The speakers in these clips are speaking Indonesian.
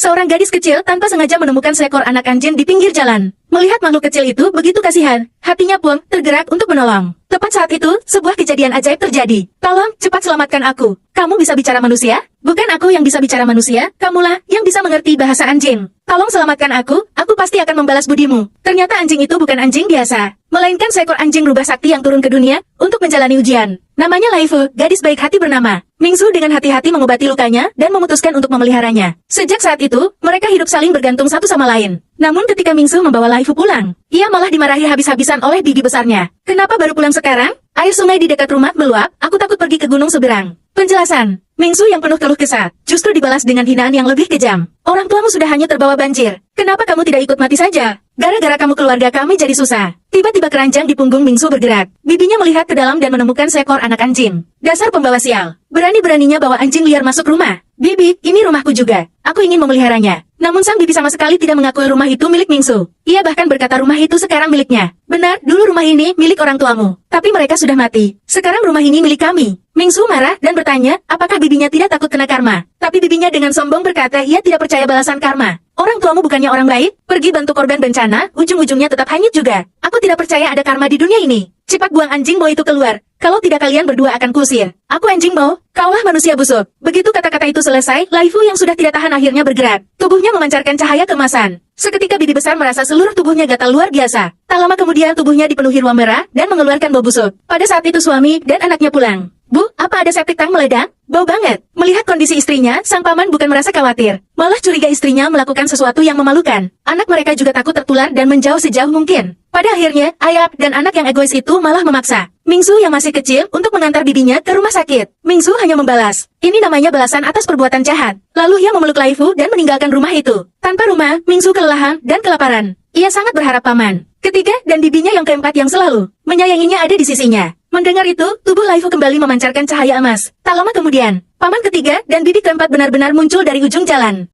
seorang gadis kecil tanpa sengaja menemukan seekor anak anjing di pinggir jalan. Melihat makhluk kecil itu begitu kasihan, hatinya pun tergerak untuk menolong. Tepat saat itu, sebuah kejadian ajaib terjadi. Tolong, cepat selamatkan aku. Kamu bisa bicara manusia? Bukan aku yang bisa bicara manusia, kamulah yang bisa mengerti bahasa anjing. Tolong selamatkan aku pasti akan membalas budimu. Ternyata anjing itu bukan anjing biasa, melainkan seekor anjing rubah sakti yang turun ke dunia untuk menjalani ujian. Namanya Laifu, gadis baik hati bernama. Mingsu dengan hati-hati mengobati lukanya dan memutuskan untuk memeliharanya. Sejak saat itu, mereka hidup saling bergantung satu sama lain. Namun ketika Mingsu membawa Laifu pulang, ia malah dimarahi habis-habisan oleh bibi besarnya. Kenapa baru pulang sekarang? Air sungai di dekat rumah meluap, aku takut pergi ke gunung seberang. Penjelasan, Mingsu yang penuh keluh kesah, justru dibalas dengan hinaan yang lebih kejam. Orang tuamu sudah hanyut terbawa banjir. Kenapa kamu tidak ikut mati saja? Gara-gara kamu keluarga kami jadi susah. Tiba-tiba keranjang di punggung Mingsu bergerak. Bibinya melihat ke dalam dan menemukan seekor anak anjing. Dasar pembawa sial. Berani-beraninya bawa anjing liar masuk rumah. Bibi, ini rumahku juga. Aku ingin memeliharanya. Namun sang bibi sama sekali tidak mengakui rumah itu milik Mingsu. Ia bahkan berkata rumah itu sekarang miliknya. Benar, dulu rumah ini milik orang tuamu. Tapi mereka sudah mati. Sekarang rumah ini milik kami. Mingsu marah dan bertanya, apakah bibinya tidak takut kena karma? Tapi bibinya dengan sombong berkata ia tidak percaya balasan karma. Orang tuamu bukannya orang baik, pergi bantu korban bencana, ujung-ujungnya tetap hanyut juga. Aku tidak percaya ada karma di dunia ini. Cepat buang anjing Bo itu keluar. Kalau tidak kalian berdua akan kusir. Aku anjing Bo, kaulah manusia busuk. Begitu kata-kata itu selesai, Laifu yang sudah tidak tahan akhirnya bergerak. Tubuhnya memancarkan cahaya keemasan. Seketika bibi besar merasa seluruh tubuhnya gatal luar biasa. Tak lama kemudian tubuhnya dipenuhi ruam merah dan mengeluarkan bau busuk. Pada saat itu suami dan anaknya pulang. Bu, apa ada septic tank meledak? Bau banget. Melihat kondisi istrinya, sang paman bukan merasa khawatir. Malah curiga istrinya melakukan sesuatu yang memalukan. Anak mereka juga takut tertular dan menjauh sejauh mungkin. Pada akhirnya, ayah dan anak yang egois itu malah memaksa Mingsu yang masih kecil untuk mengantar bibinya ke rumah sakit. Mingsu hanya membalas. Ini namanya balasan atas perbuatan jahat. Lalu ia memeluk Laifu dan meninggalkan rumah itu. Tanpa rumah, Mingsu kelelahan dan kelaparan. Ia sangat berharap paman ketiga dan bibinya yang keempat yang selalu menyayanginya ada di sisinya. Mendengar itu, tubuh Laifu kembali memancarkan cahaya emas. Tak lama kemudian, paman ketiga dan bibi keempat benar-benar muncul dari ujung jalan.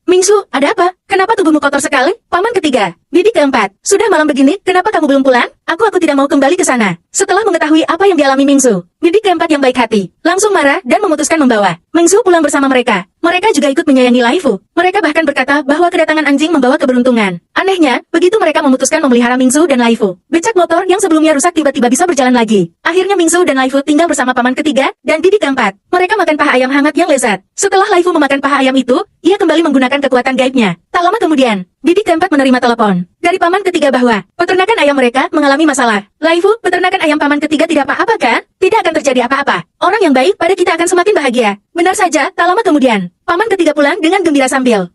Mingsu, ada apa? Kenapa tubuhmu kotor sekali? Paman ketiga, bibi keempat, sudah malam begini, kenapa kamu belum pulang? Aku tidak mau kembali ke sana. Setelah mengetahui apa yang dialami Mingsu, bibi keempat yang baik hati, langsung marah dan memutuskan membawa Mingsu pulang bersama mereka. Mereka juga ikut menyayangi Laifu. Mereka bahkan berkata bahwa kedatangan anjing membawa keberuntungan. Anehnya, begitu mereka memutuskan memelihara Mingsu dan Laifu, becak motor yang sebelumnya rusak tiba-tiba bisa berjalan lagi. Akhirnya Mingsu dan Laifu tinggal bersama paman ketiga dan bibi keempat. Mereka makan paha ayam hangat yang lezat. Setelah Laifu memakan paha ayam itu, ia kembali menggunakan kekuatan gaibnya. Tak lama kemudian, bibi keempat menerima telepon dari paman ketiga bahwa peternakan ayam mereka mengalami masalah. Laifu, peternakan ayam paman ketiga tidak apa-apa kan? Tidak akan terjadi apa-apa. Orang yang baik pada kita akan semakin bahagia. Benar saja, tak lama kemudian, paman ketiga pulang dengan gembira sambil